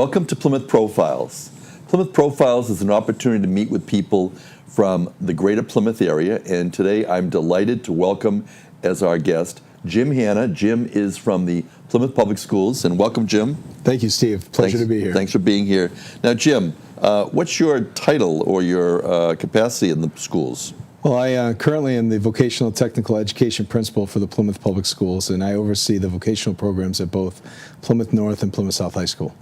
Welcome to Plymouth Profiles. Plymouth Profiles is an opportunity to meet with people from the greater Plymouth area, and today I'm delighted to welcome as our guest Jim Hanna. Jim is from the Plymouth Public Schools, and welcome, Jim. Thank you, Steve. Pleasure to be here. Thanks for being here. Now, Jim, what's your title or your capacity in the schools? Well, I currently am the Vocational Technical Education Principal for the Plymouth Public Schools, and I oversee the vocational programs at both Plymouth North and Plymouth South High School.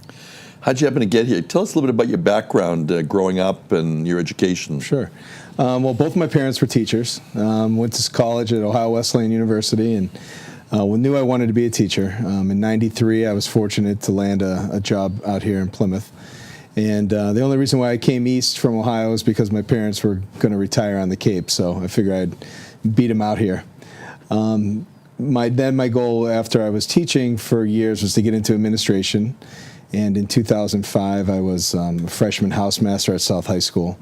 How'd you happen to get here? Tell us a little bit about your background growing up and your education. Sure. Well, both my parents were teachers. Went to college at Ohio Wesleyan University and knew I wanted to be a teacher. In '93, I was fortunate to land a job out here in Plymouth. And the only reason why I came east from Ohio is because my parents were going to retire on the Cape, so I figured I'd beat them out here. My goal after I was teaching for years was to get into administration. And in 2005, I was a freshman housemaster at South High School,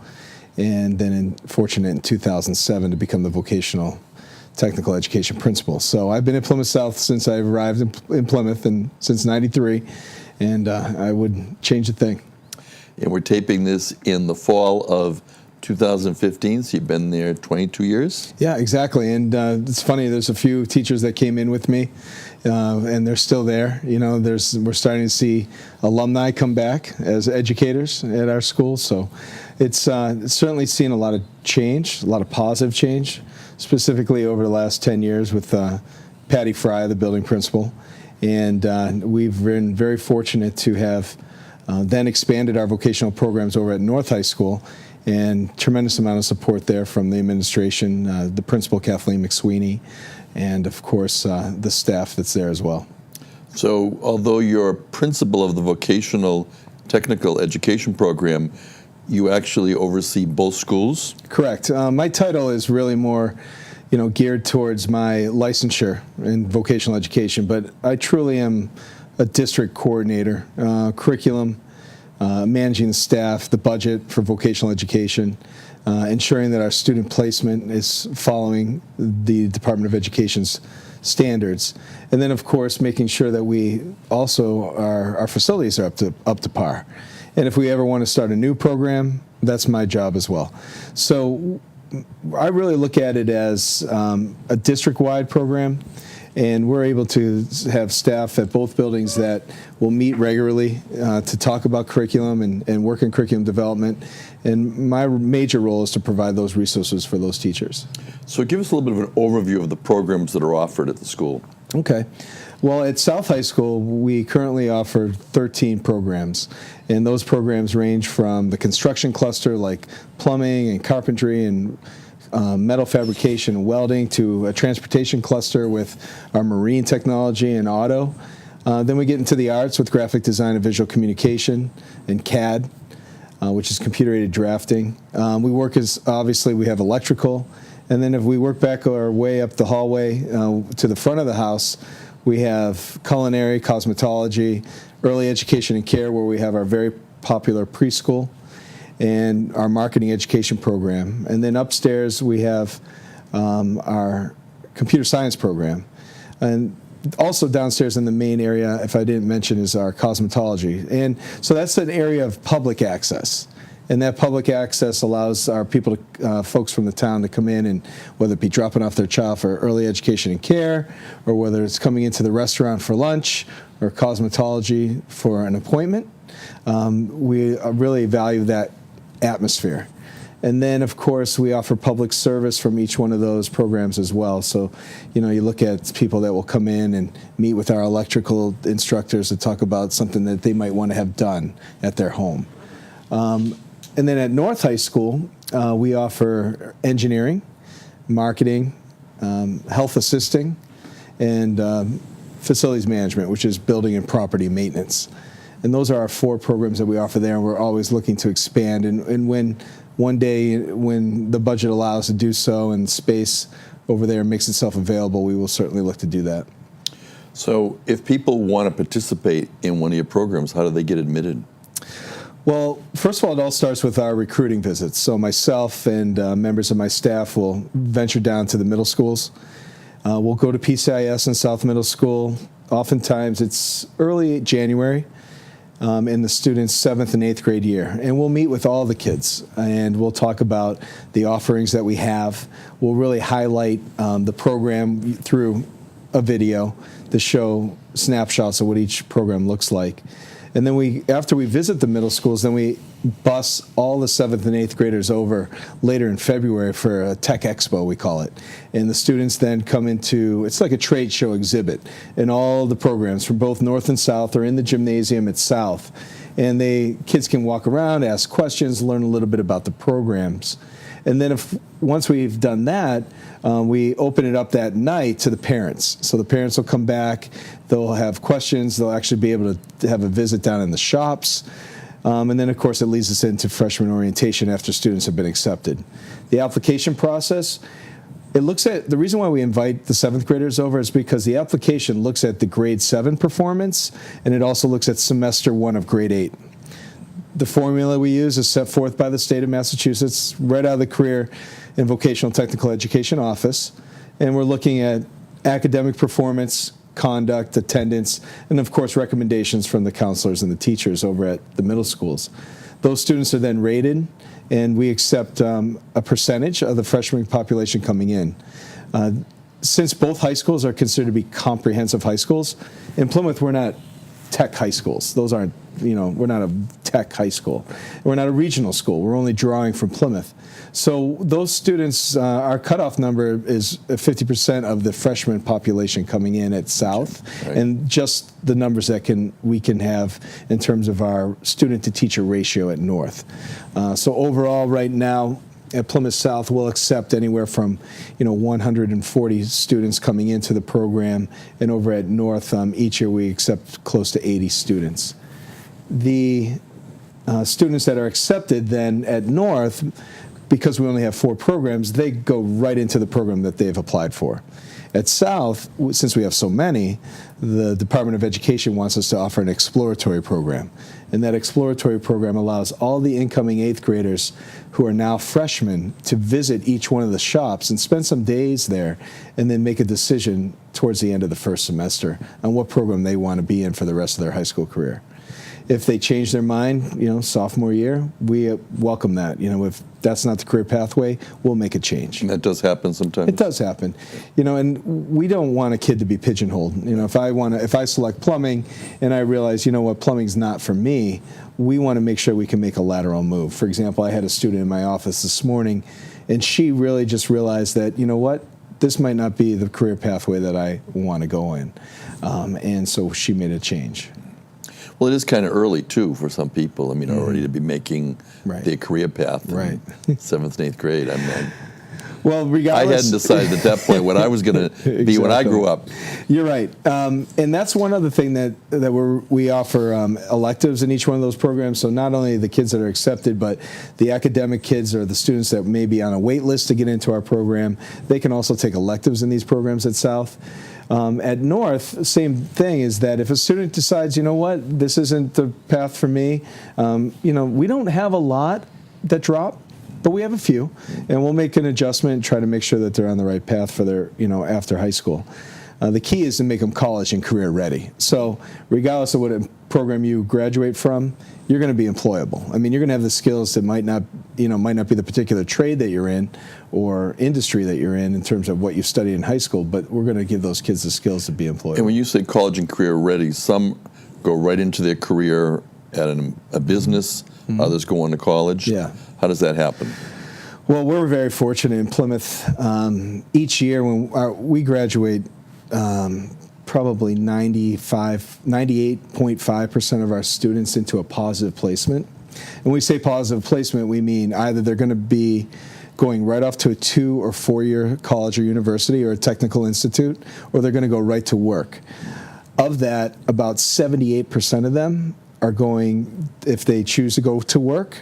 and then fortunate in 2007 to become the vocational technical education principal. So I've been at Plymouth South since I arrived in Plymouth, and since '93, and I wouldn't change a thing. And we're taping this in the fall of 2015, so you've been there 22 years? Yeah, exactly. And it's funny, there's a few teachers that came in with me, and they're still there. You know, we're starting to see alumni come back as educators at our school. So it's certainly seen a lot of change, a lot of positive change, specifically over the last 10 years with Patty Fry, the building principal. And we've been very fortunate to have then expanded our vocational programs over at North High School, and tremendous amount of support there from the administration, the principal Kathleen McSweeney, and of course the staff that's there as well. So although you're principal of the vocational technical education program, you actually oversee both schools? Correct. My title is really more geared towards my licensure in vocational education, but I truly am a district coordinator, curriculum, managing the staff, the budget for vocational education, ensuring that our student placement is following the Department of Education's standards, and then of course making sure that we also our facilities are up to par. And if we ever want to start a new program, that's my job as well. So I really look at it as a district-wide program. And we're able to have staff at both buildings that will meet regularly to talk about curriculum and work in curriculum development. And my major role is to provide those resources for those teachers. So give us a little bit of an overview of the programs that are offered at the school. Okay. Well, at South High School, we currently offer 13 programs. And those programs range from the construction cluster, like plumbing and carpentry and metal fabrication and welding, to a transportation cluster with our marine technology and auto. Then we get into the arts with graphic design and visual communication and CAD, which is computer-aided drafting. Obviously we have electrical. And then if we work back our way up the hallway to the front of the house, we have culinary, cosmetology, early education and care, where we have our very popular preschool, and our marketing education program. And then upstairs we have our computer science program. And also downstairs in the main area, if I didn't mention, is our cosmetology. And so that's an area of public access. And that public access allows our folks from the town to come in, and whether it be dropping off their child for early education and care, or whether it's coming into the restaurant for lunch, or cosmetology for an appointment, we really value that atmosphere. And then, of course, we offer public service from each one of those programs as well. So, you look at people that will come in and meet with our electrical instructors to talk about something that they might want to have done at their home. And then at North High School, we offer engineering, marketing, health assisting, and facilities management, which is building and property maintenance. And those are our 4 programs that we offer there, and we're always looking to expand. And when one day, when the budget allows to do so and space over there makes itself available, we will certainly look to do that. So if people want to participate in one of your programs, how do they get admitted? Well, first of all, it all starts with our recruiting visits. So myself and members of my staff will venture down to the middle schools. We'll go to PCIS in South Middle School. Oftentimes it's early January. in the students' 7th and 8th grade year. And we'll meet with all the kids, and we'll talk about the offerings that we have. We'll really highlight the program through a video to show snapshots of what each program looks like. And then after we visit the middle schools, then we bus all the 7th and 8th graders over later in February for a tech expo, we call it. And the students then come into, it's like a trade show exhibit, and all the programs from both North and South are in the gymnasium at South. And kids can walk around, ask questions, learn a little bit about the programs. And then once we've done that, we open it up that night to the parents. So the parents will come back, they'll have questions, they'll actually be able to have a visit down in the shops. And then, of course, it leads us into freshman orientation after students have been accepted. The application process, it looks at, the reason why we invite the 7th graders over is because the application looks at the grade 7 performance, and it also looks at semester 1 of grade 8. The formula we use is set forth by the state of Massachusetts, right out of the Career and Vocational Technical Education Office. And we're looking at academic performance, conduct, attendance, and of course recommendations from the counselors and the teachers over at the middle schools. Those students are then rated, and we accept a percentage of the freshman population coming in. Since both high schools are considered to be comprehensive high schools, in Plymouth we're not tech high schools. Those aren't, we're not a tech high school. We're not a regional school. We're only drawing from Plymouth. So those students, our cutoff number is 50% of the freshman population coming in at South, right, and just the numbers that we can have in terms of our student-to-teacher ratio at North. So overall, right now, at Plymouth South, we'll accept anywhere from 140 students coming into the program, and over at North, each year we accept close to 80 students. The students that are accepted then at North, because we only have 4 programs, they go right into the program that they've applied for. At South, since we have so many, the Department of Education wants us to offer an exploratory program. And that exploratory program allows all the incoming 8th graders who are now freshmen to visit each one of the shops and spend some days there, and then make a decision towards the end of the first semester on what program they want to be in for the rest of their high school career. If they change their mind, sophomore year, we welcome that. If that's not the career pathway, we'll make a change. And that does happen sometimes. It does happen, and we don't want a kid to be pigeonholed. If I select plumbing and I realize, plumbing's not for me, we want to make sure we can make a lateral move. For example, I had a student in my office this morning, and she really just realized that, this might not be the career pathway that I want to go in, and so she made a change. Well, it is kind of early, too, for some people. Already to be making their career path in 7th and 8th grade. Well, regardless, I hadn't decided at that point what I was going to be exactly. When I grew up. You're right. And that's one other thing that we offer electives in each one of those programs. So not only the kids that are accepted, but the academic kids or the students that may be on a wait list to get into our program, they can also take electives in these programs at South. At North, same thing, is that if a student decides, this isn't the path for me, we don't have a lot that drop, but we have a few, and we'll make an adjustment and try to make sure that they're on the right path for their, after high school. The key is to make them college and career ready. So regardless of what program you graduate from, you're going to be employable. You're going to have the skills that might not be the particular trade that you're in or industry that you're in terms of what you studied in high school, but we're going to give those kids the skills to be employable. And when you say college and career ready, some go right into their career at a business, others go on to college. Yeah. How does that happen? Well, we're very fortunate in Plymouth. Each year when we graduate, probably 98.5% of our students into a positive placement. And when we say positive placement, we mean either they're going to be going right off to a 2 or 4 year college or university or a technical institute, or they're going to go right to work. Of that, about 78% of them are going, if they choose to go to work,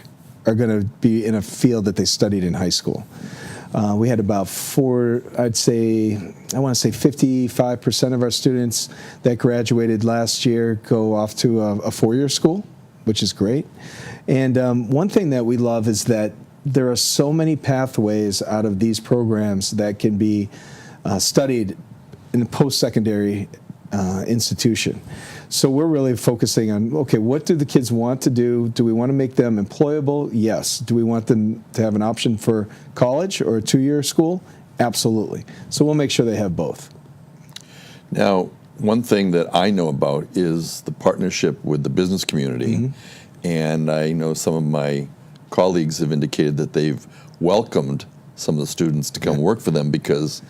are going to be in a field that they studied in high school. We had about I want to say 55% of our students that graduated last year go off to a 4-year school, which is great. And one thing that we love is that there are so many pathways out of these programs that can be studied in the post-secondary institution. So we're really focusing on, okay, what do the kids want to do? Do we want to make them employable? Yes. Do we want them to have an option for college or a 2-year school? Absolutely. So we'll make sure they have both. Now, one thing that I know about is the partnership with the business community, and I know some of my colleagues have indicated that they've welcomed some of the students to come work for them because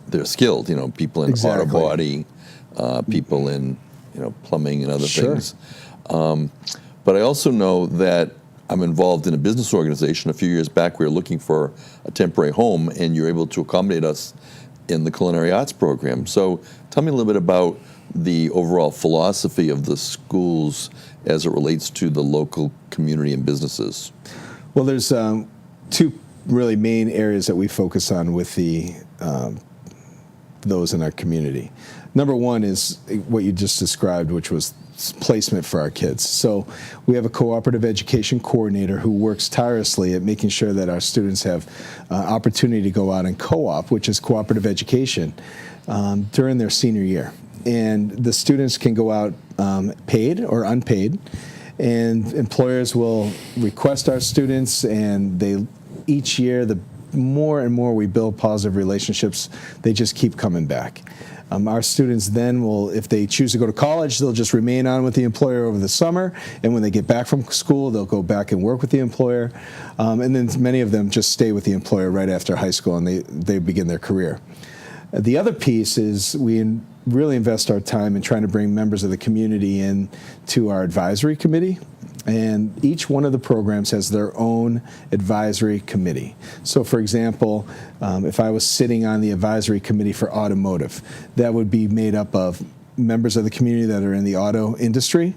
they're skilled, people in auto body, people in plumbing and other things. But I also know that I'm involved in a business organization. A few years back, we were looking for a temporary home, and you're able to accommodate us in the culinary arts program. So tell me a little bit about the overall philosophy of the schools as it relates to the local community and businesses. Well, there's 2 really main areas that we focus on with the those in our community. Number one is what you just described, which was placement for our kids. So we have a cooperative education coordinator who works tirelessly at making sure that our students have opportunity to go out and co-op, which is cooperative education, during their senior year. And the students can go out paid or unpaid, and employers will request our students, and each year, the more and more we build positive relationships, they just keep coming back. Our students then will, if they choose to go to college, they'll just remain on with the employer over the summer, and when they get back from school, they'll go back and work with the employer, and then many of them just stay with the employer right after high school, and they begin their career. The other piece is we really invest our time in trying to bring members of the community in to our advisory committee. And each one of the programs has their own advisory committee. So, for example, if I was sitting on the advisory committee for automotive, that would be made up of members of the community that are in the auto industry,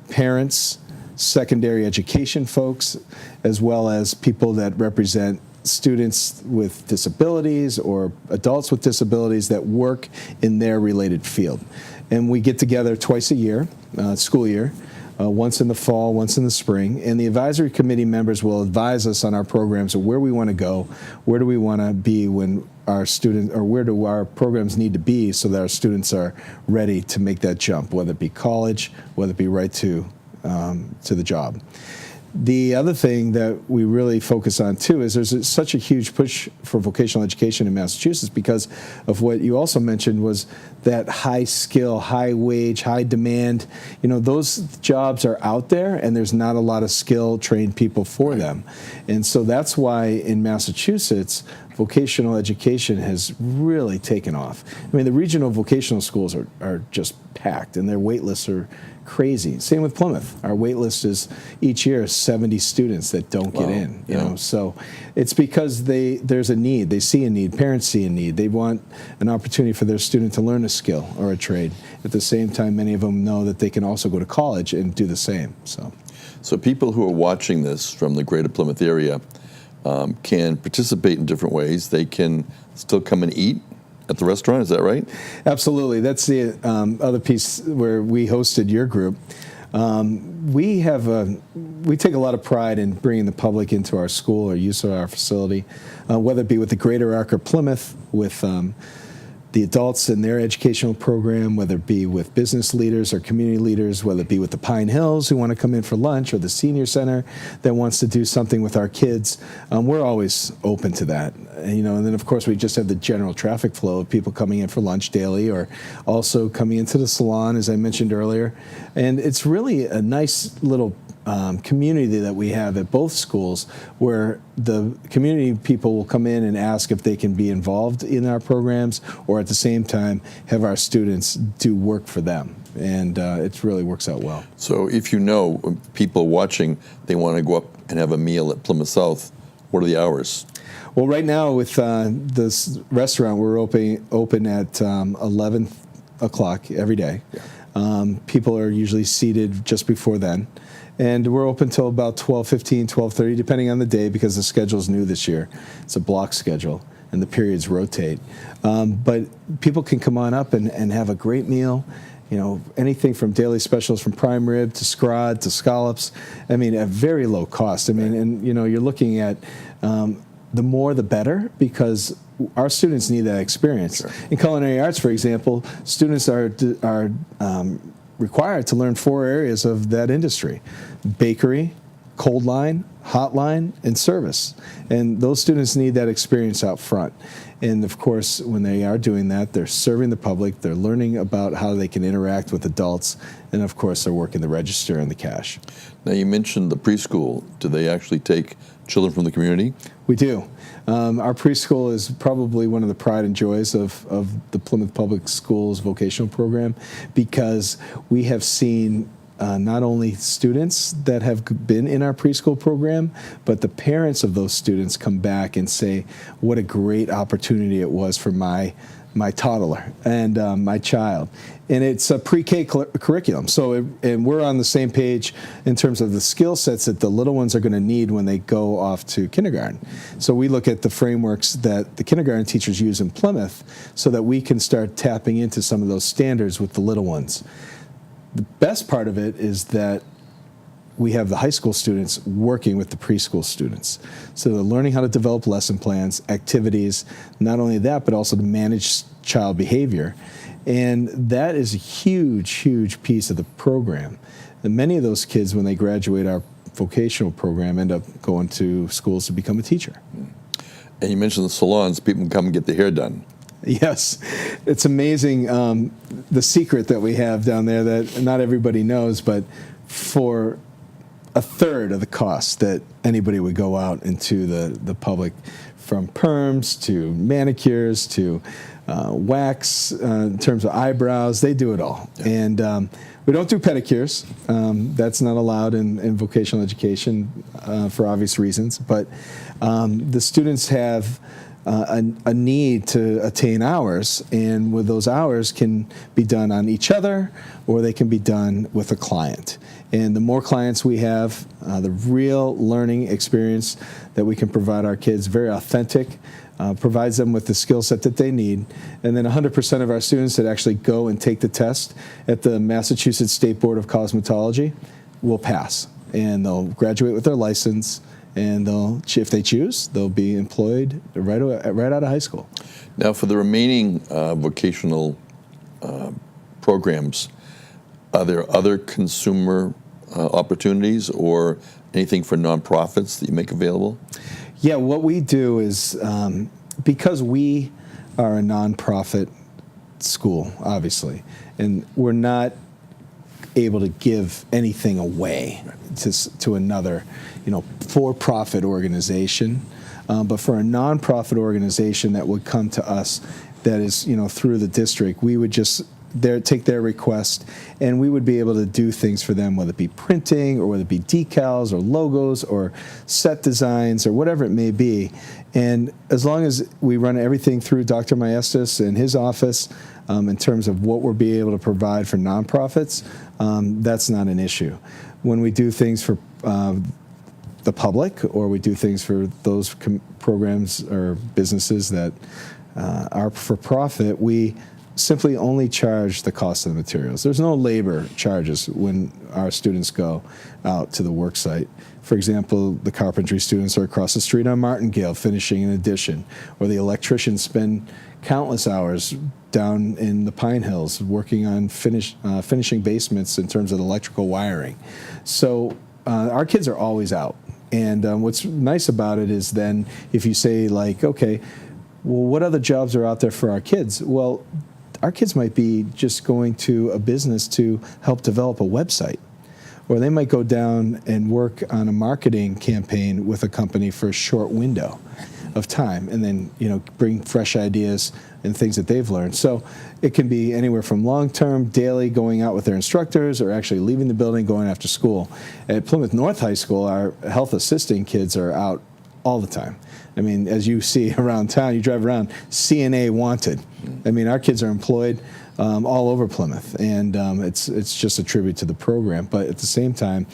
parents, secondary education folks, as well as people that represent students with disabilities or adults with disabilities that work in their related field. And we get together twice a year, school year, once in the fall, once in the spring, and the advisory committee members will advise us on our programs of where we want to go, where do we want to be when our students, or where do our programs need to be so that our students are ready to make that jump, whether it be college, whether it be right to the job. The other thing that we really focus on, too, is there's such a huge push for vocational education in Massachusetts because of what you also mentioned was that high skill, high wage, high demand. Those jobs are out there, and there's not a lot of skill trained people for them. And so that's why in Massachusetts, vocational education has really taken off. I mean, the regional vocational schools are just packed, and their wait lists are crazy. Same with Plymouth. Our wait list is each year 70 students that don't get in. You know, so it's because there's a need. They see a need. Parents see a need. They want an opportunity for their student to learn a skill or a trade. At the same time, many of them know that they can also go to college and do the same. So people who are watching this from the greater Plymouth area can participate in different ways. They can still come and eat at the restaurant, is that right? Absolutely. That's the other piece where we hosted your group. We take a lot of pride in bringing the public into our school or use of our facility, whether it be with the Greater Arc or Plymouth, with the adults in their educational program, whether it be with business leaders or community leaders, whether it be with the Pine Hills who want to come in for lunch, or the senior center that wants to do something with our kids. We're always open to that. And then of course we just have the general traffic flow of people coming in for lunch daily, or also coming into the salon, as I mentioned earlier. And it's really a nice little community that we have at both schools, where the community people will come in and ask if they can be involved in our programs, or at the same time have our students do work for them. And it really works out well. So if people watching, they want to go up and have a meal at Plymouth South, what are the hours? Well, right now with this restaurant, we're open at 11 o'clock every day. Yeah. People are usually seated just before then. And we're open till about 12:15, 12:30, depending on the day, because the schedule's new this year. It's a block schedule, and the periods rotate. But people can come on up and have a great meal. Anything from daily specials, from prime rib to scrod to scallops. I mean, at very low cost. I mean, and you're looking at the more the better, because our students need that experience. Sure. In culinary arts, for example, students are required to learn 4 areas of that industry: bakery, cold line, hot line, and service. And those students need that experience out front. And of course, when they are doing that, they're serving the public, they're learning about how they can interact with adults, and of course, they're working the register and the cash. Now, you mentioned the preschool. Do they actually take children from the community? We do. Our preschool is probably one of the pride and joys of the Plymouth Public Schools vocational program, because we have seen not only students that have been in our preschool program, but the parents of those students come back and say, what a great opportunity it was for my toddler and my child. And it's a pre-K curriculum. And we're on the same page in terms of the skill sets that the little ones are going to need when they go off to kindergarten. So we look at the frameworks that the kindergarten teachers use in Plymouth so that we can start tapping into some of those standards with the little ones. The best part of it is that we have the high school students working with the preschool students. So they're learning how to develop lesson plans, activities, not only that, but also to manage child behavior. And that is a huge, huge piece of the program. And many of those kids, when they graduate our vocational program, end up going to schools to become a teacher. And you mentioned the salons. People can come and get their hair done. Yes, it's amazing the secret that we have down there that not everybody knows, but for a third of the cost that anybody would go out into the public, from perms to manicures to wax, in terms of eyebrows, they do it all. Yeah. And we don't do pedicures. That's not allowed in vocational education for obvious reasons. But the students have a need to attain hours, and with those hours can be done on each other, or they can be done with a client. And the more clients we have, the real learning experience that we can provide our kids, very authentic, provides them with the skill set that they need. And then 100% of our students that actually go and take the test at the Massachusetts State Board of Cosmetology will pass, and they'll graduate with their license. And if they choose, they'll be employed right out of high school. Now, for the remaining vocational programs, are there other consumer opportunities or anything for nonprofits that you make available? Yeah, what we do is, because we are a nonprofit school, obviously, and we're not able to give anything away to another, for-profit organization. But for a nonprofit organization that would come to us, that is, through the district, we would just take their request, and we would be able to do things for them, whether it be printing or whether it be decals or logos or set designs or whatever it may be. And as long as we run everything through Dr. Maestas and his office, in terms of what we'll be able to provide for nonprofits, that's not an issue. When we do things for the public, or we do things for those programs or businesses that are for profit, we simply only charge the cost of the materials. There's no labor charges when our students go out to the work site. For example, the carpentry students are across the street on Martingale finishing an addition, or the electricians spend countless hours down in the Pine Hills working on finishing basements in terms of electrical wiring. So our kids are always out. And what's nice about it is then if you say, like, okay, well, what other jobs are out there for our kids? Well, our kids might be just going to a business to help develop a website. Or they might go down and work on a marketing campaign with a company for a short window of time, and then bring fresh ideas and things that they've learned. So it can be anywhere from long-term, daily, going out with their instructors, or actually leaving the building, going after school. At Plymouth North High School, our health assisting kids are out all the time. I mean, as you see around town, you drive around, CNA wanted. I mean, our kids are employed all over Plymouth, and it's just a tribute to the program. But at the same time,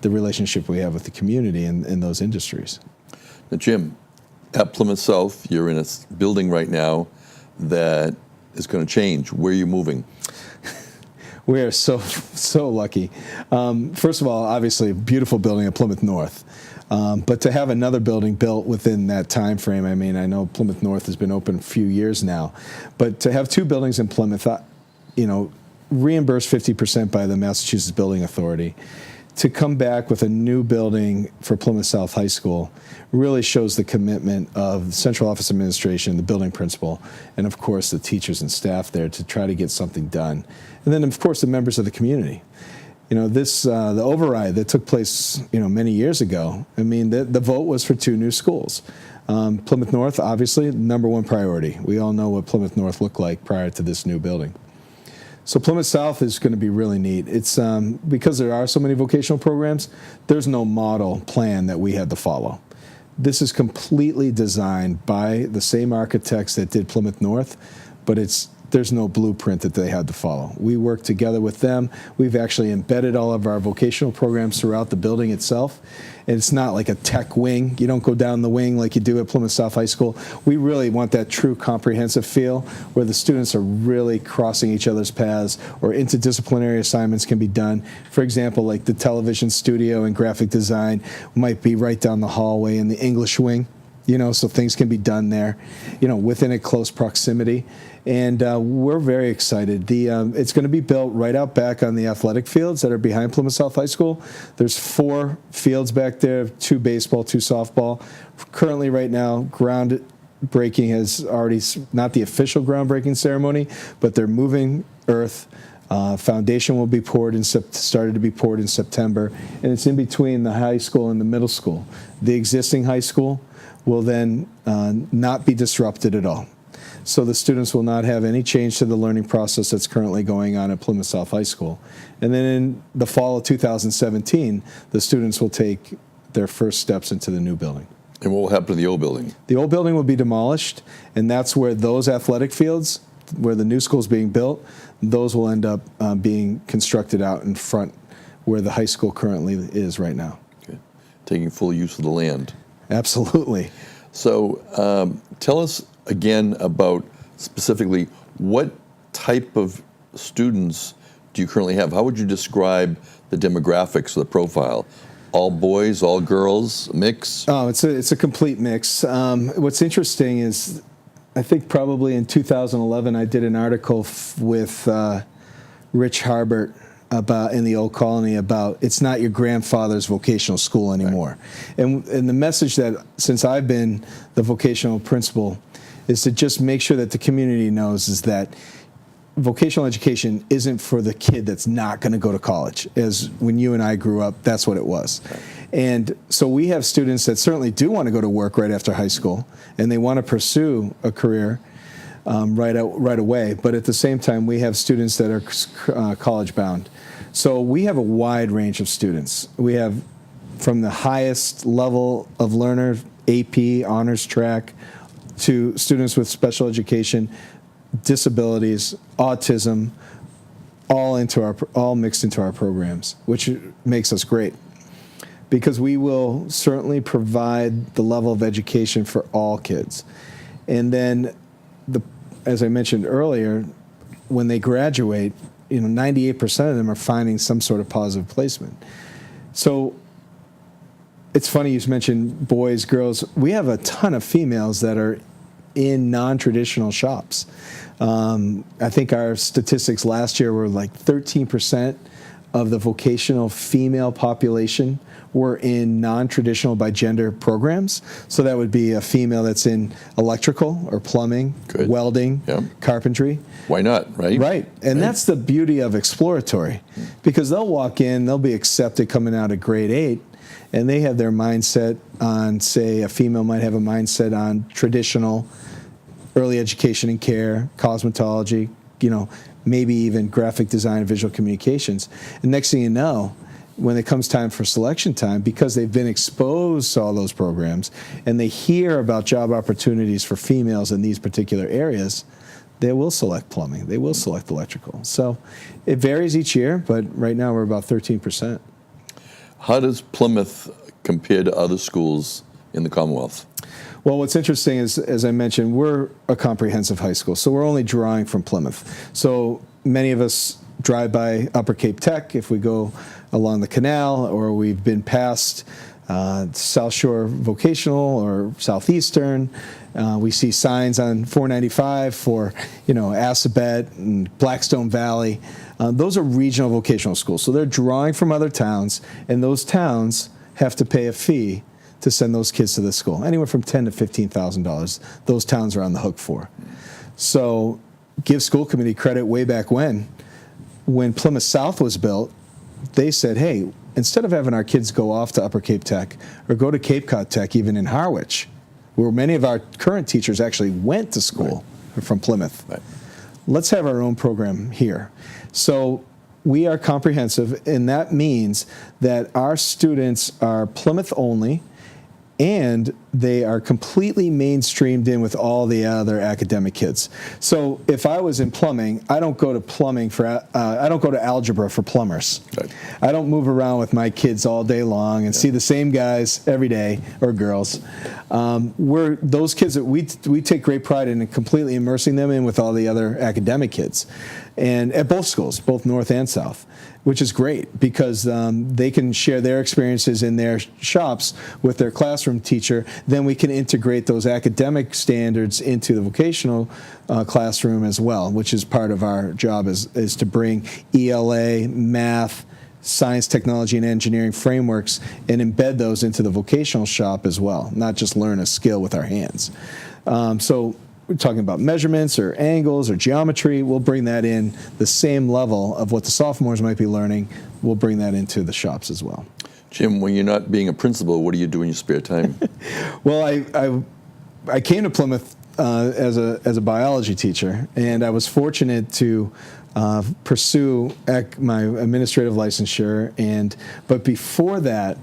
the relationship we have with the community in those industries. Now, Jim, at Plymouth South, you're in a building right now that is going to change. Where are you moving? We are so lucky. First of all, obviously, a beautiful building at Plymouth North. But to have another building built within that time frame, I mean, I know Plymouth North has been open a few years now, but to have two buildings in Plymouth, reimbursed 50% by the Massachusetts Building Authority, to come back with a new building for Plymouth South High School really shows the commitment of the Central Office Administration, the building principal, and of course the teachers and staff there to try to get something done. And then of course the members of the community. The override that took place, many years ago, I mean, the vote was for two new schools. Plymouth North, obviously, number one priority. We all know what Plymouth North looked like prior to this new building. So Plymouth South is going to be really neat. It's because there are so many vocational programs, there's no model plan that we had to follow. This is completely designed by the same architects that did Plymouth North, but there's no blueprint that they had to follow. We worked together with them. We've actually embedded all of our vocational programs throughout the building itself. And it's not like a tech wing. You don't go down the wing like you do at Plymouth South High School. We really want that true comprehensive feel where the students are really crossing each other's paths, or interdisciplinary assignments can be done. For example, like the television studio and graphic design might be right down the hallway in the English wing, so things can be done there, within a close proximity. And we're very excited. It's going to be built right out back on the athletic fields that are behind Plymouth South High School. There's 4 fields back there, 2 baseball, 2 softball. Currently, right now, groundbreaking has already, not the official groundbreaking ceremony, but they're moving earth. Foundation will be started to be poured in September, and it's in between the high school and the middle school. The existing high school will then not be disrupted at all. So the students will not have any change to the learning process that's currently going on at Plymouth South High School. And then in the fall of 2017, the students will take their first steps into the new building. And what will happen to the old building? The old building will be demolished, and that's where those athletic fields, where the new school is being built, those will end up being constructed out in front where the high school currently is right now. Okay. Taking full use of the land. Absolutely. So tell us again about specifically what type of students do you currently have? How would you describe the demographics of the profile? All boys, all girls, mix? Oh, it's a complete mix. What's interesting is, I think probably in 2011 I did an article with Rich Harbert in the Old Colony about it's not your grandfather's vocational school anymore. Right. And the message that, since I've been the vocational principal, is to just make sure that the community knows is that vocational education isn't for the kid that's not going to go to college. As when you and I grew up, that's what it was. Right. And so we have students that certainly do want to go to work right after high school, and they want to pursue a career right away. But at the same time, we have students that are college bound. So we have a wide range of students. We have from the highest level of learner, AP, honors track, to students with special education, disabilities, autism, all mixed into our programs, which makes us great. Because we will certainly provide the level of education for all kids. And then, as I mentioned earlier, when they graduate, 98% of them are finding some sort of positive placement. So it's funny you mentioned boys, girls. We have a ton of females that are in non-traditional shops. I think our statistics last year were like 13% of the vocational female population were in non-traditional by gender programs. So that would be a female that's in electrical or plumbing, Good. welding, Yep. carpentry. Why not, right? Right. And that's the beauty of exploratory, because they'll walk in, they'll be accepted coming out of grade 8, and they have their mindset on, say, a female might have a mindset on traditional early education and care, cosmetology, maybe even graphic design and visual communications. And next thing you know, when it comes time for selection time, because they've been exposed to all those programs and they hear about job opportunities for females in these particular areas, they will select plumbing, they will select electrical. So it varies each year, but right now we're about 13%. How does Plymouth compare to other schools in the Commonwealth? Well, what's interesting is, as I mentioned, we're a comprehensive high school, so we're only drawing from Plymouth. So many of us drive by Upper Cape Tech if we go along the canal, or we've been past South Shore Vocational or Southeastern. We see signs on 495 for, Assabet and Blackstone Valley. Those are regional vocational schools. So they're drawing from other towns, and those towns have to pay a fee to send those kids to the school, anywhere from $10,000 to $15,000. Those towns are on the hook for. So give school committee credit way back when Plymouth South was built, they said, hey, instead of having our kids go off to Upper Cape Tech or go to Cape Cod Tech, even in Harwich, where many of our current teachers actually went to school from Plymouth, let's have our own program here. So we are comprehensive, and that means that our students are Plymouth only, and they are completely mainstreamed in with all the other academic kids. So if I was in plumbing, I don't go to plumbing for, I don't go to algebra for plumbers. Right. I don't move around with my kids all day long and see the same guys every day, or girls. We're those kids that we take great pride in completely immersing them in with all the other academic kids, and at both schools, both North and South, which is great because they can share their experiences in their shops with their classroom teacher. Then we can integrate those academic standards into the vocational classroom as well, which is part of our job is to bring ELA, math, science, technology, and engineering frameworks and embed those into the vocational shop as well, not just learn a skill with our hands. So we're talking about measurements or angles or geometry, we'll bring that in the same level of what the sophomores might be learning. We'll bring that into the shops as well. Jim, when you're not being a principal, what do you do in your spare time? Well, I came to Plymouth as a biology teacher, and I was fortunate to pursue my administrative licensure. But before that,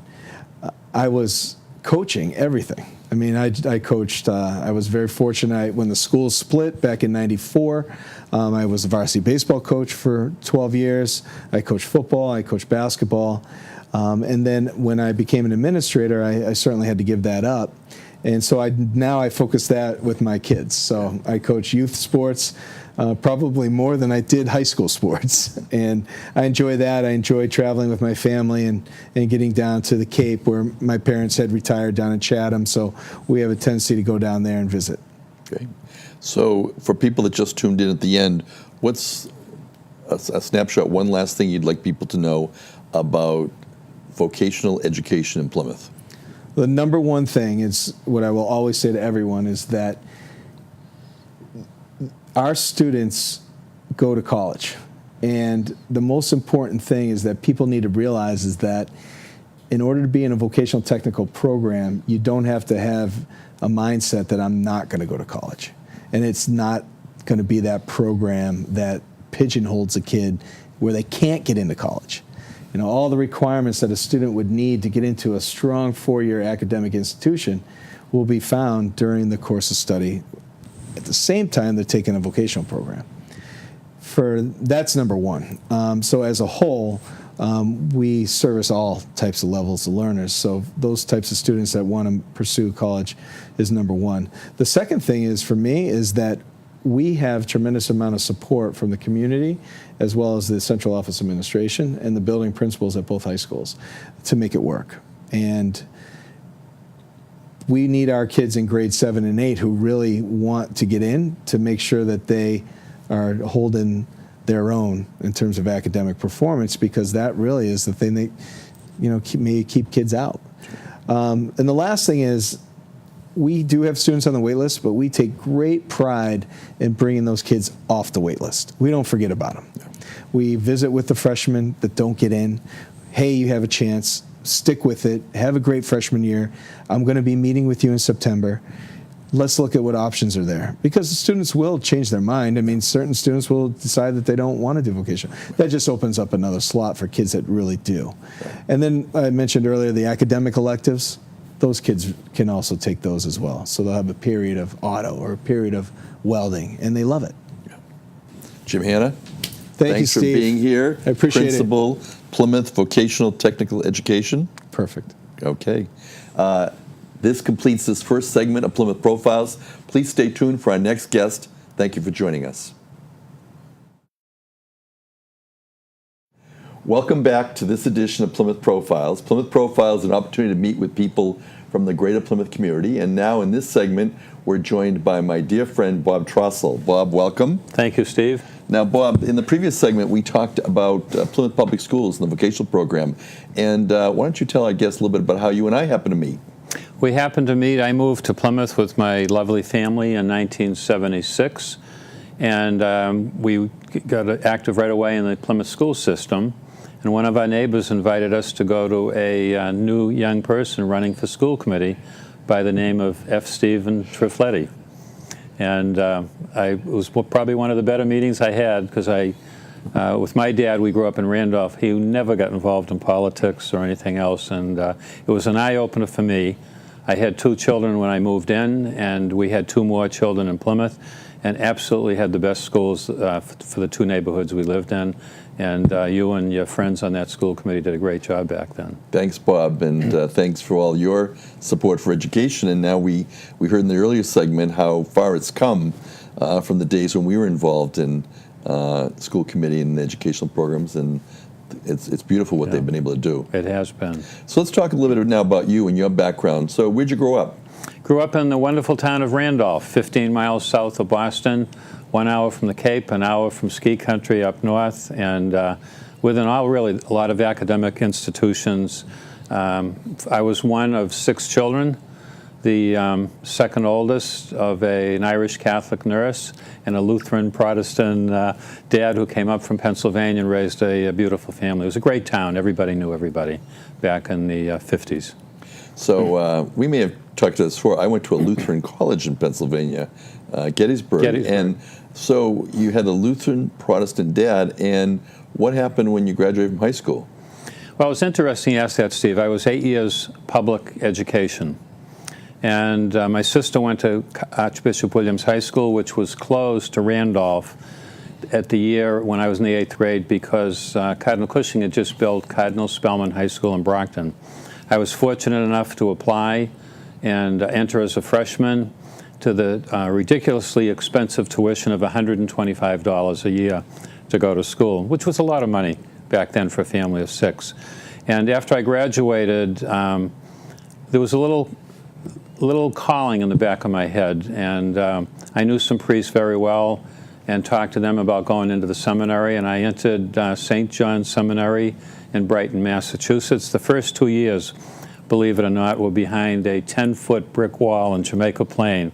I was coaching everything. I mean, I coached, I was very fortunate when the school split back in '94. I was a varsity baseball coach for 12 years. I coached football, I coached basketball. And then when I became an administrator, I certainly had to give that up. And so now I focus that with my kids. So I coach youth sports, probably more than I did high school sports. And I enjoy that. I enjoy traveling with my family and getting down to the Cape where my parents had retired down in Chatham. So we have a tendency to go down there and visit. Okay. So for people that just tuned in at the end, what's a snapshot, one last thing you'd like people to know about vocational education in Plymouth? The number one thing is what I will always say to everyone is that our students go to college. And the most important thing is that people need to realize is that in order to be in a vocational technical program, you don't have to have a mindset that I'm not going to go to college. And it's not going to be that program that pigeonholes a kid where they can't get into college. All the requirements that a student would need to get into a strong four-year academic institution will be found during the course of study. At the same time, they're taking a vocational program. That's number one. So as a whole, we service all types of levels of learners. So those types of students that want to pursue college is number one. The second thing is, for me, is that we have tremendous amount of support from the community as well as the central office administration and the building principals at both high schools to make it work. And we need our kids in grade 7 and 8 who really want to get in to make sure that they are holding their own in terms of academic performance, because that really is the thing that may keep kids out. And the last thing is, we do have students on the wait list, but we take great pride in bringing those kids off the wait list. We don't forget about them. We visit with the freshmen that don't get in. Hey, you have a chance. Stick with it. Have a great freshman year. I'm going to be meeting with you in September. Let's look at what options are there, because the students will change their mind. I mean, certain students will decide that they don't want to do vocational. That just opens up another slot for kids that really do. And then I mentioned earlier the academic electives. Those kids can also take those as well. So they'll have a period of auto or a period of welding, and they love it. Jim Hanna, thanks you, Steve, for being here. I appreciate Principal, Plymouth Vocational Technical Education. Perfect. Okay. This completes this first segment of Plymouth Profiles. Please stay tuned for our next guest. Thank you for joining us. Welcome back to this edition of Plymouth Profiles. Plymouth Profiles is an opportunity to meet with people from the greater Plymouth community. And now in this segment, we're joined by my dear friend, Bob Trostel. Bob, welcome. Thank you, Steve. Now, Bob, in the previous segment, we talked about Plymouth Public Schools and the vocational program. And why don't you tell our guests a little bit about how you and I happened to meet? We happened to meet. I moved to Plymouth with my lovely family in 1976. And we got active right away in the Plymouth school system. And one of our neighbors invited us to go to a new young person running for school committee by the name of F. Stephen Trifletti. And it was probably one of the better meetings I had, because with my dad, we grew up in Randolph. He never got involved in politics or anything else. And it was an eye-opener for me. I had 2 children when I moved in, and we had 2 more children in Plymouth, and absolutely had the best schools for the 2 neighborhoods we lived in. And you and your friends on that school committee did a great job back then. Thanks, Bob, and thanks for all your support for education. And now we heard in the earlier segment how far it's come from the days when we were involved in school committee and educational programs, and it's beautiful what they've been able to do. It has been. So let's talk a little bit now about you and your background. So where'd you grow up? Grew up in the wonderful town of Randolph, 15 miles south of Boston, 1 hour from the Cape, an hour from ski country up north, and within really a lot of academic institutions. I was one of 6 children, the second oldest of an Irish Catholic nurse and a Lutheran Protestant dad who came up from Pennsylvania and raised a beautiful family. It was a great town. Everybody knew everybody back in the 50s. So we may have talked to this before. I went to a Lutheran college in Pennsylvania, Gettysburg. And so you had a Lutheran Protestant dad, and what happened when you graduated from high school? Well, it was interesting you asked that, Steve. I was 8 years public education. And my sister went to Archbishop Williams High School, which was closed to Randolph at the year when I was in the 8th grade, because Cardinal Cushing had just built Cardinal Spellman High School in Brockton. I was fortunate enough to apply and enter as a freshman to the ridiculously expensive tuition of $125 a year to go to school, which was a lot of money back then for a family of 6. And after I graduated, there was a little calling in the back of my head, and I knew some priests very well and talked to them about going into the seminary, and I entered St. John's Seminary in Brighton, Massachusetts. The first 2 years, believe it or not, were behind a 10-foot brick wall in Jamaica Plain,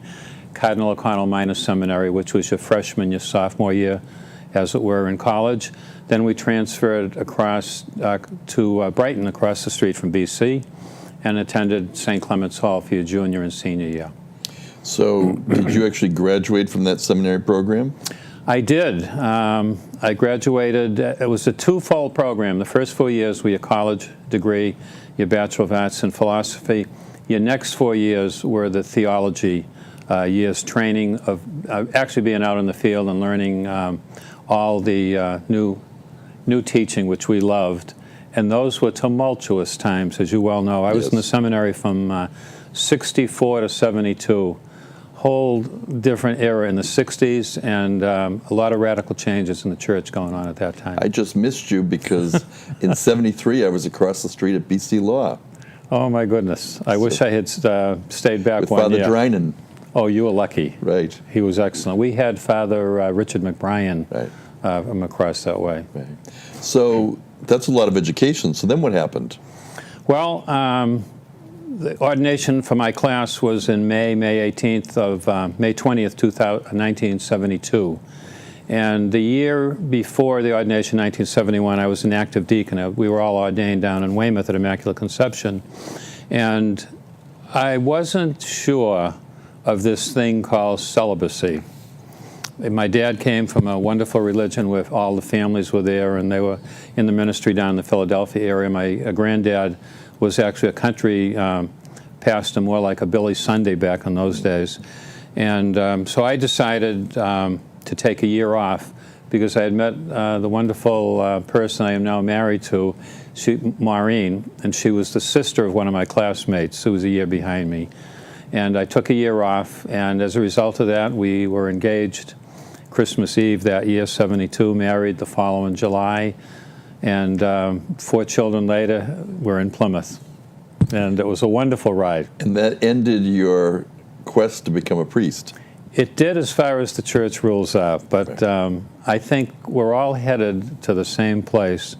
Cardinal O'Connell Minor Seminary, which was your freshman, your sophomore year, as it were, in college. Then we transferred across to Brighton, across the street from BC, and attended St. Clement's Hall for your junior and senior year. So did you actually graduate from that seminary program? I did. I graduated. It was a 2-fold program. The first 4 years were your college degree, your Bachelor of Arts in Philosophy. Your next 4 years were the theology years, training of actually being out in the field and learning all the new teaching, which we loved. And those were tumultuous times, as you well know. I was in the seminary from 64 to 72. Whole different era in the 60s, and a lot of radical changes in the church going on at that time. I just missed you because in 73 I was across the street at BC Law. Oh my goodness. I wish I had stayed back with 1 year. Father Drinan. Oh, you were lucky. Right. He was excellent. We had Father Richard McBrien from across that way. Right. So that's a lot of education. So then what happened? Well, the ordination for my class was in May 18th of May 20th, 1972. And the year before the ordination, 1971, I was an active deacon. We were all ordained down in Weymouth at Immaculate Conception. And I wasn't sure of this thing called celibacy. My dad came from a wonderful religion where all the families were there, and they were in the ministry down in the Philadelphia area. My granddad was actually a country pastor, more like a Billy Sunday back in those days. And so I decided to take a year off because I had met the wonderful person I am now married to, Maureen, and she was the sister of one of my classmates who was a year behind me. And I took a year off, and as a result of that, we were engaged Christmas Eve that year, 72, married the following July. And 4 children later, we're in Plymouth. And it was a wonderful ride. And that ended your quest to become a priest. It did as far as the church rules are, but I think we're all headed to the same place.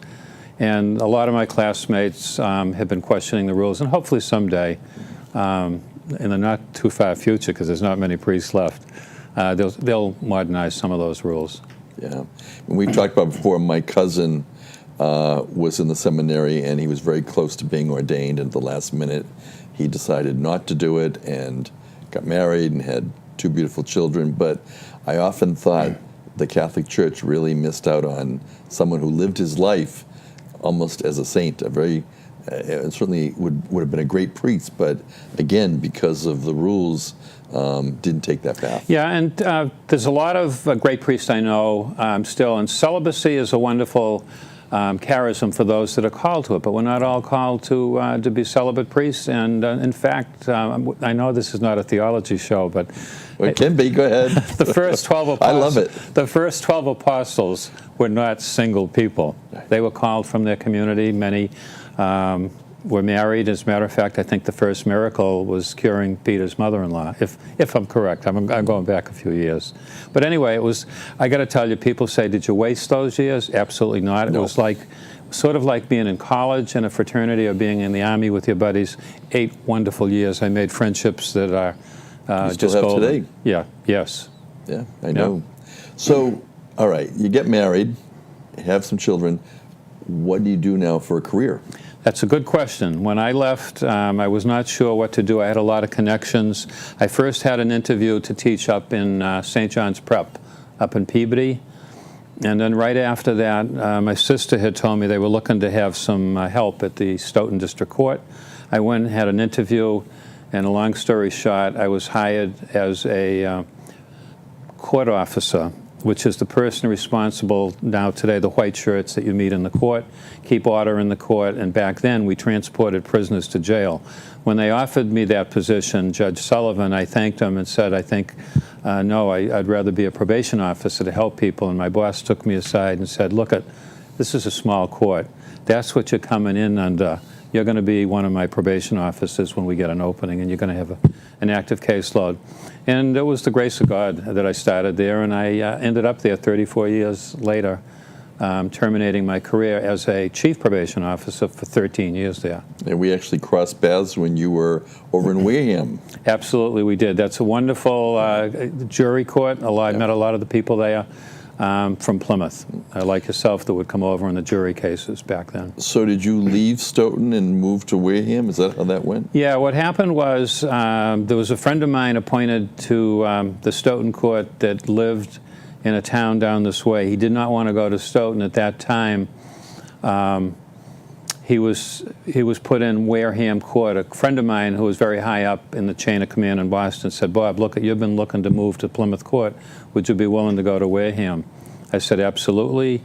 And a lot of my classmates have been questioning the rules, and hopefully someday, in the not too far future, because there's not many priests left, they'll modernize some of those rules. Yeah. And we talked about before, my cousin was in the seminary, and he was very close to being ordained, and at the last minute he decided not to do it and got married and had 2 beautiful children. But I often thought the Catholic Church really missed out on someone who lived his life almost as a saint, a very certainly would have been a great priest, but again, because of the rules, didn't take that path. Yeah, and there's a lot of great priests I know still, and celibacy is a wonderful charism for those that are called to it, but we're not all called to be celibate priests. And in fact, I know this is not a theology show, but well, it can be. Go ahead. The first 12 apostles, I love it. The first 12 apostles were not single people. They were called from their community. Many were married. As a matter of fact, I think the first miracle was curing Peter's mother-in-law, if I'm correct. I'm going back a few years. But anyway, it was, I got to tell you, people say, did you waste those years? Absolutely not. No. It was like, sort of like being in college in a fraternity or being in the Army with your buddies. 8 wonderful years. I made friendships that are You still just have golden. today. Yeah, yes. Yeah, I know. So, all right, you get married, have some children. What do you do now for a career? That's a good question. When I left, I was not sure what to do. I had a lot of connections. I first had an interview to teach up in St. John's Prep, up in Peabody. And then right after that, my sister had told me they were looking to have some help at the Stoughton District Court. I went and had an interview, and a long story short, I was hired as a court officer, which is the person responsible now today, the white shirts that you meet in the court, keep order in the court, and back then we transported prisoners to jail. When they offered me that position, Judge Sullivan, I thanked him and said, I think, no, I'd rather be a probation officer to help people. And my boss took me aside and said, look, this is a small court. That's what you're coming in under. You're going to be one of my probation officers when we get an opening, and you're going to have an active caseload. And it was the grace of God that I started there, and I ended up there 34 years later, terminating my career as a chief probation officer for 13 years there. And we actually crossed paths when you were over in Wareham. Absolutely, we did. That's a wonderful jury court. I met a lot of the people there from Plymouth, like yourself, that would come over in the jury cases back then. So did you leave Stoughton and move to Wareham? Is that how that went? Yeah, what happened was there was a friend of mine appointed to the Stoughton court that lived in a town down this way. He did not want to go to Stoughton at that time. He was put in Wareham Court. A friend of mine who was very high up in the chain of command in Boston said, Bob, look, you've been looking to move to Plymouth Court. Would you be willing to go to Wareham? I said, absolutely.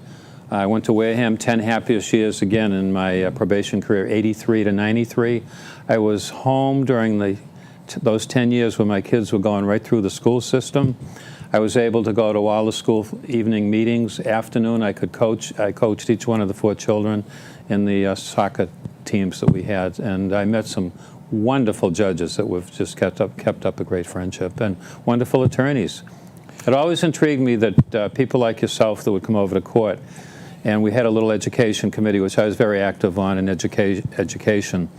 I went to Wareham 10 happiest years again in my probation career, 83 to 93. I was home during those 10 years when my kids were going right through the school system. I was able to go to all the school evening meetings. Afternoon, I could coach. I coached each one of the 4 children in the soccer teams that we had, and I met some wonderful judges that we've just kept up a great friendship, and wonderful attorneys. It always intrigued me that people like yourself that would come over to court, and we had a little education committee, which I was very active on in education.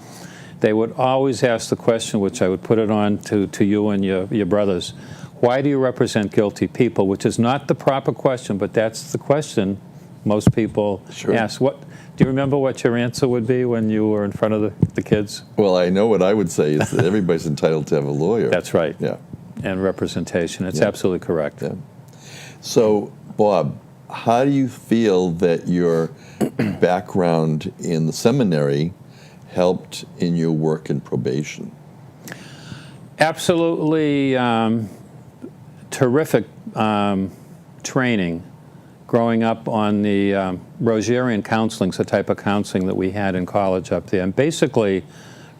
They would always ask the question, which I would put it on to you and your brothers, why do you represent guilty people? Which is not the proper question, but that's the question most people ask. Do you remember what your answer would be when you were in front of the kids? Well, I know what I would say is that everybody's entitled to have a lawyer. That's right. Yeah. And representation. It's absolutely correct. Yeah. So, Bob, how do you feel that your background in the seminary helped in your work in probation? Absolutely terrific training. Growing up on the Rogerian counseling, it's the type of counseling that we had in college up there. And basically,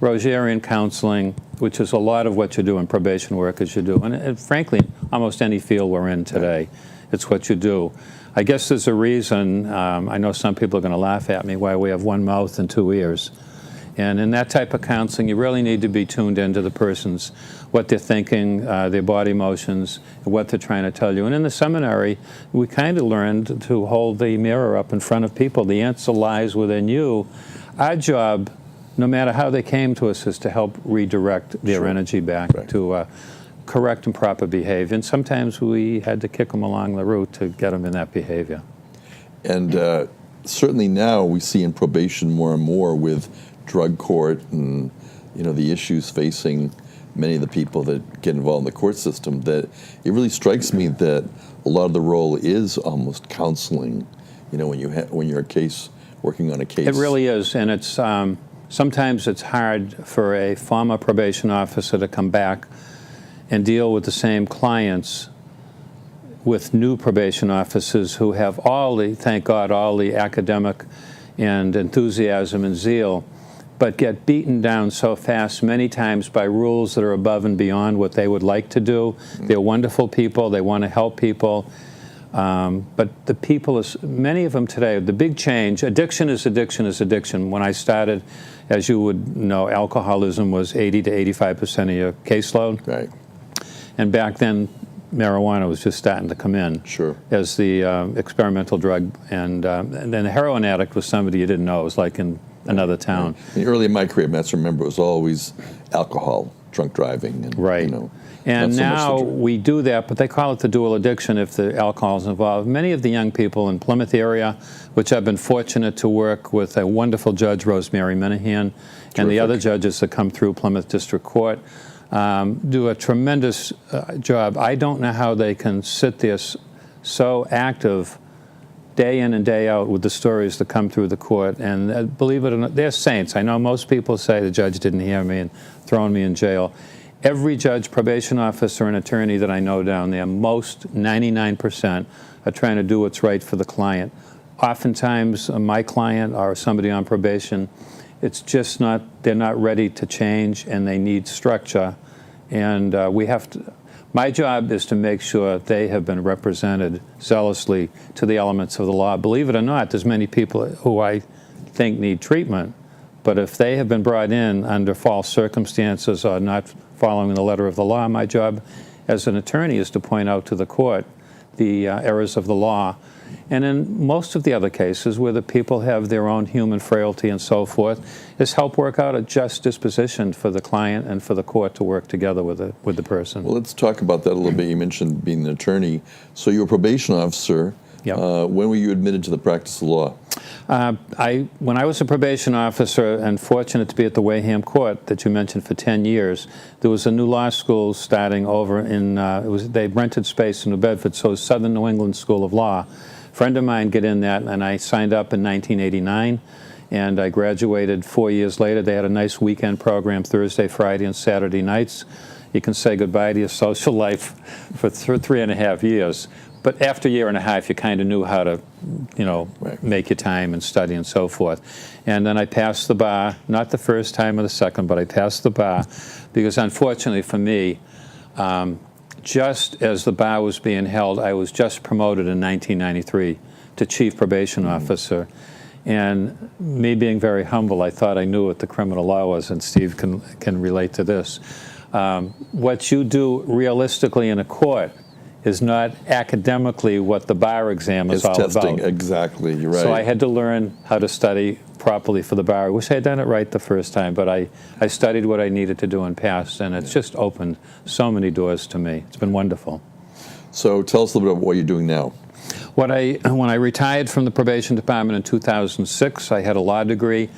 Rogerian counseling, which is a lot of what you do in probation work, as you do, and frankly, almost any field we're in today. It's what you do. I guess there's a reason, I know some people are going to laugh at me, why we have one mouth and two ears. And in that type of counseling, you really need to be tuned into the person's, what they're thinking, their body motions, what they're trying to tell you. And in the seminary, we kind of learned to hold the mirror up in front of people. The answer lies within you. Our job, no matter how they came to us, is to help redirect their energy back to correct and proper behavior. And sometimes we had to kick them along the route to get them in that behavior. And certainly now we see in probation more and more with drug court and the issues facing many of the people that get involved in the court system, that it really strikes me that a lot of the role is almost counseling, when you're working on a case. It really is, and it's sometimes it's hard for a former probation officer to come back and deal with the same clients with new probation officers who have thank God, all the academic and enthusiasm and zeal, but get beaten down so fast many times by rules that are above and beyond what they would like to do. They're wonderful people. They want to help people. But the people, many of them today, the big change, addiction is addiction is addiction. When I started, as you would know, alcoholism was 80 to 85% of your caseload. Right. And back then, marijuana was just starting to come in as the experimental drug. And then the heroin addict was somebody you didn't know. It was like in another town. Right. Early in my career, I remember, it was always alcohol, drunk driving. And, And now we do that, but they call it the dual addiction if the alcohol is involved. Many of the young people in Plymouth area, which I've been fortunate to work with a wonderful judge, Rosemary Minahan, and the other judges that come through Plymouth District Court, do a tremendous job. I don't know how they can sit there so active day in and day out with the stories that come through the court. And believe it or not, they're saints. I know most people say the judge didn't hear me and throwing me in jail. Every judge, probation officer, and attorney that I know down there, most 99% are trying to do what's right for the client. Oftentimes, my client or somebody on probation, it's just not, they're not ready to change and they need structure. And we have to, my job is to make sure they have been represented zealously to the elements of the law. Believe it or not, there's many people who I think need treatment, but if they have been brought in under false circumstances or not following the letter of the law, my job as an attorney is to point out to the court the errors of the law. And in most of the other cases where the people have their own human frailty and so forth, is help work out a just disposition for the client and for the court to work together with the person. Well, let's talk about that a little bit. You mentioned being an attorney. So you're a probation officer. Yep. When were you admitted to the practice of law? When I was a probation officer and fortunate to be at the Wayham Court that you mentioned for 10 years, there was a new law school starting over in, they rented space in New Bedford, so it was Southern New England School of Law. A friend of mine got in that, and I signed up in 1989, and I graduated 4 years later. They had a nice weekend program, Thursday, Friday, and Saturday nights. You can say goodbye to your social life for 3.5 years. But after a year and a half, you kind of knew how to, make your time and study and so forth. And then I passed the bar, not the first time or the second, but I passed the bar because unfortunately for me, just as the bar was being held, I was just promoted in 1993 to chief probation officer. And me being very humble, I thought I knew what the criminal law was, and Steve can relate to this. What you do realistically in a court is not academically what the bar exam is all testing. about. Exactly, you're right. So I had to learn how to study properly for the bar. I wish I had done it right the first time, but I studied what I needed to do and passed, and it's just opened so many doors to me. It's been wonderful. So tell us a little bit about what you're doing now. When I retired from the probation department in 2006, I had a law degree,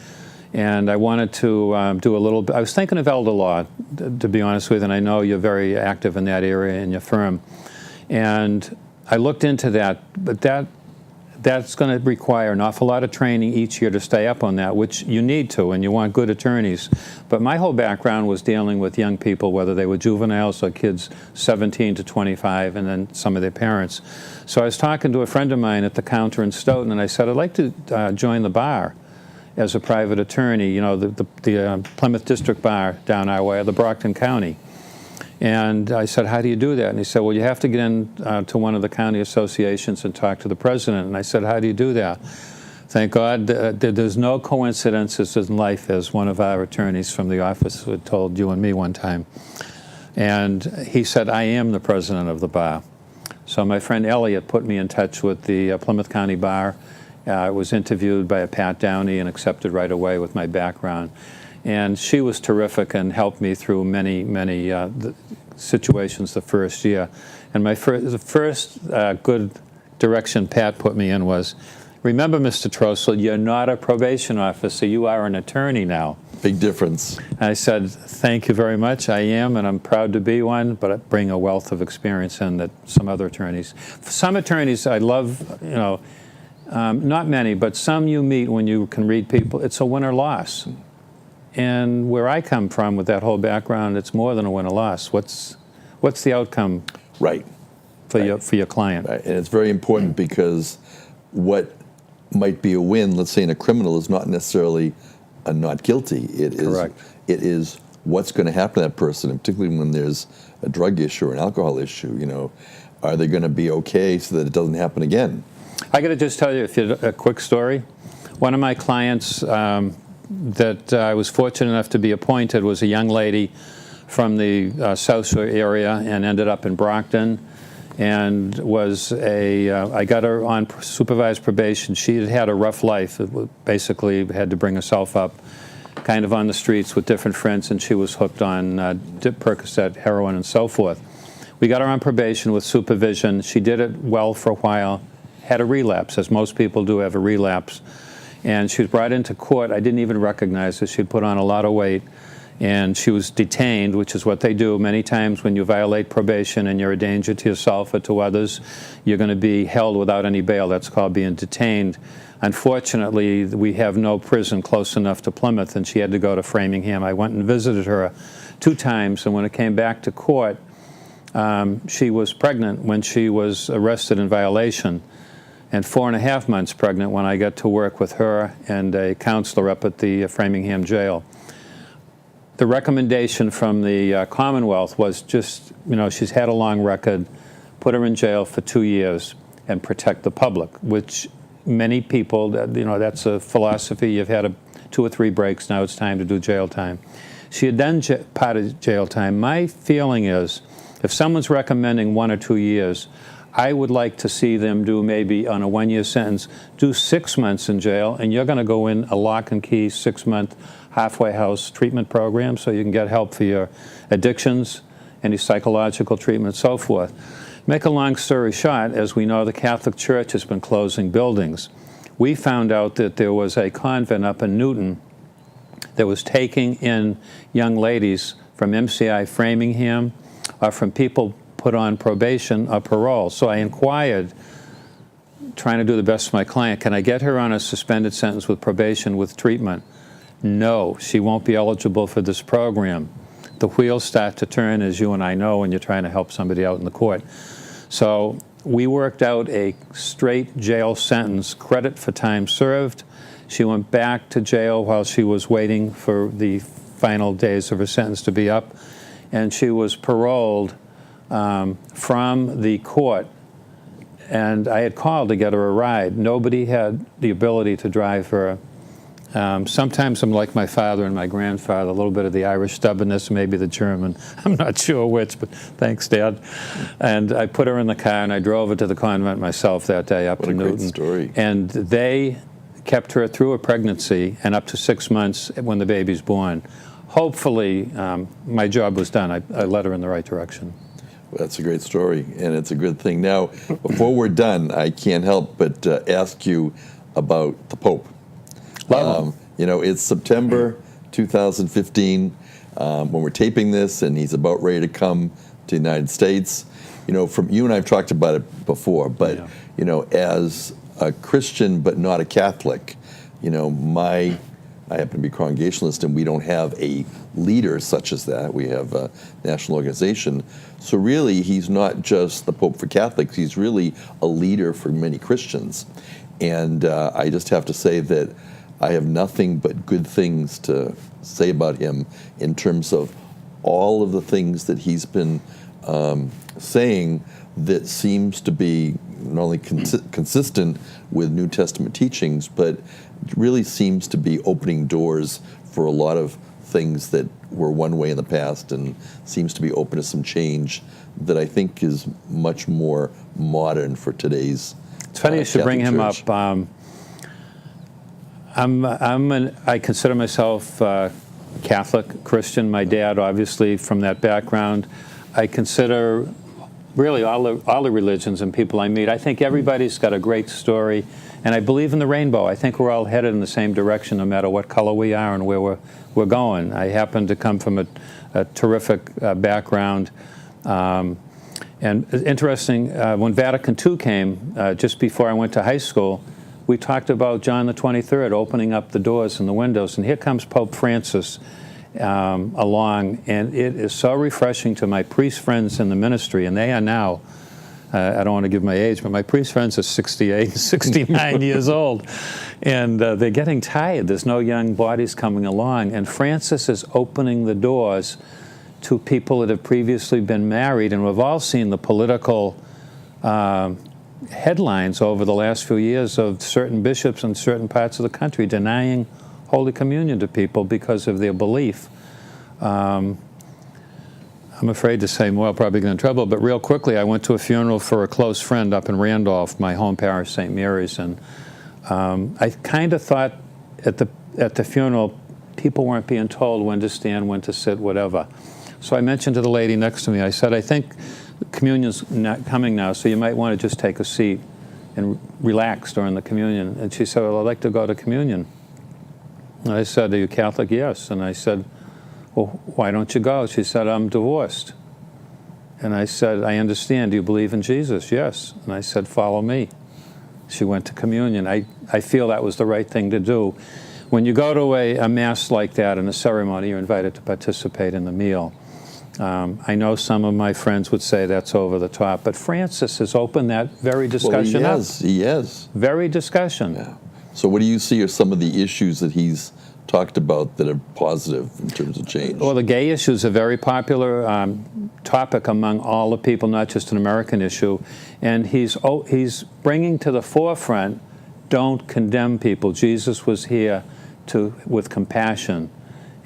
and I wanted to do a little bit. I was thinking of elder law, to be honest with you, and I know you're very active in that area in your firm. And I looked into that, but that's going to require an awful lot of training each year to stay up on that, which you need to, and you want good attorneys. But my whole background was dealing with young people, whether they were juveniles or kids 17 to 25, and then some of their parents. So I was talking to a friend of mine at the counter in Stoughton, and I said, I'd like to join the bar as a private attorney, the Plymouth District Bar down our way, or the Brockton County. And I said, how do you do that? And he said, well, you have to get in to one of the county associations and talk to the president. And I said, how do you do that? Thank God there's no coincidences in life, as one of our attorneys from the office had told you and me one time. And he said, I am the president of the bar. So my friend Elliot put me in touch with the Plymouth County Bar. I was interviewed by a Pat Downey and accepted right away with my background. And she was terrific and helped me through many situations the first year. And the first good direction Pat put me in was, remember, Mr. Trostel, you're not a probation officer, you are an attorney now. Big difference. And I said, thank you very much, I am, and I'm proud to be one, but I bring a wealth of experience in that some other attorneys. Some attorneys I love, not many, but some you meet when you can read people, it's a win or loss. And where I come from with that whole background, it's more than a win or loss. What's the outcome Right. for your client? Right. And it's very important because what might be a win, let's say in a criminal, is not necessarily a not guilty. It is. Correct. It is what's going to happen to that person, and particularly when there's a drug issue or an alcohol issue. Are they going to be okay so that it doesn't happen again? I got to just tell you a quick story. One of my clients that I was fortunate enough to be appointed was a young lady from the South Shore area and ended up in Brockton, and I got her on supervised probation. She had had a rough life. Basically had to bring herself up kind of on the streets with different friends, and she was hooked on Percocet, heroin, and so forth. We got her on probation with supervision. She did it well for a while, had a relapse, as most people do have a relapse. And she was brought into court. I didn't even recognize her. She'd put on a lot of weight. And she was detained, which is what they do many times when you violate probation and you're a danger to yourself or to others. You're going to be held without any bail. That's called being detained. Unfortunately, we have no prison close enough to Plymouth, and she had to go to Framingham. I went and visited her 2 times, and when it came back to court, she was pregnant when she was arrested in violation, and 4.5 months pregnant when I got to work with her and a counselor up at the Framingham jail. The recommendation from the Commonwealth was just, she's had a long record, put her in jail for 2 years and protect the public, which many people, that's a philosophy. You've had 2 or 3 breaks, now it's time to do jail time. She had done part of jail time. My feeling is, if someone's recommending 1 or 2 years, I would like to see them do, maybe on a 1-year sentence, do 6 months in jail, and you're going to go in a lock and key 6-month halfway house treatment program so you can get help for your addictions, any psychological treatment, so forth. Make a long story short, as we know, the Catholic Church has been closing buildings. We found out that there was a convent up in Newton that was taking in young ladies from MCI Framingham or from people put on probation or parole. So I inquired, trying to do the best for my client, can I get her on a suspended sentence with probation with treatment? No, she won't be eligible for this program. The wheels start to turn, as you and I know, when you're trying to help somebody out in the court. So we worked out a straight jail sentence, credit for time served. She went back to jail while she was waiting for the final days of her sentence to be up, and she was paroled from the court, and I had called to get her a ride. Nobody had the ability to drive her. Sometimes I'm like my father and my grandfather, a little bit of the Irish stubbornness, maybe the German. I'm not sure which, but thanks, Dad. And I put her in the car, and I drove her to the convent myself that day up to Newton. What a great story. And they kept her through a pregnancy and up to 6 months when the baby's born. Hopefully, my job was done. I led her in the right direction. Well, that's a great story, and it's a good thing. Now, before we're done, I can't help but ask you about the Pope. It's September 2015 when we're taping this, and he's about ready to come to the United States. From you and I have talked about it before, but as a Christian but not a Catholic, I happen to be Congregationalist, and we don't have a leader such as that. We have a national organization. So really, he's not just the Pope for Catholics. He's really a leader for many Christians. And I just have to say that I have nothing but good things to say about him in terms of all of the things that he's been saying that seems to be not only consistent with New Testament teachings, but really seems to be opening doors for a lot of things that were one way in the past, and seems to be open to some change that I think is much more modern for today's It's funny you should bring him Church. up. I consider myself Catholic, Christian. My dad, obviously, from that background. I consider really all the religions and people I meet. I think everybody's got a great story, and I believe in the rainbow. I think we're all headed in the same direction, no matter what color we are and where we're going. I happen to come from a terrific background. And it's interesting, when Vatican II came, just before I went to high school, we talked about John the 23rd opening up the doors and the windows, and here comes Pope Francis along, and it is so refreshing to my priest friends in the ministry, and they are now, I don't want to give my age, but my priest friends are 68, 69 years old, and they're getting tired. There's no young bodies coming along, and Francis is opening the doors to people that have previously been married, and we've all seen the political headlines over the last few years of certain bishops in certain parts of the country denying Holy Communion to people because of their belief. I'm afraid to say more, I'll probably get in trouble, but real quickly, I went to a funeral for a close friend up in Randolph, my home parish, St. Mary's, and I kind of thought at the funeral, people weren't being told when to stand, when to sit, whatever. So I mentioned to the lady next to me, I said, I think communion's not coming now, so you might want to just take a seat and relax during the communion. And she said, well, I'd like to go to communion. And I said, are you Catholic? Yes. And I said, well, why don't you go? She said, I'm divorced. And I said, I understand. Do you believe in Jesus? Yes. And I said, follow me. She went to communion. I feel that was the right thing to do. When you go to a mass like that in a ceremony, you're invited to participate in the meal. I know some of my friends would say that's over the top, but Francis has opened that very discussion up. He has. Very discussion. Yeah. So what do you see are some of the issues that he's talked about that are positive in terms of change? Well, the gay issue is a very popular topic among all the people, not just an American issue. And he's bringing to the forefront, don't condemn people. Jesus was here with compassion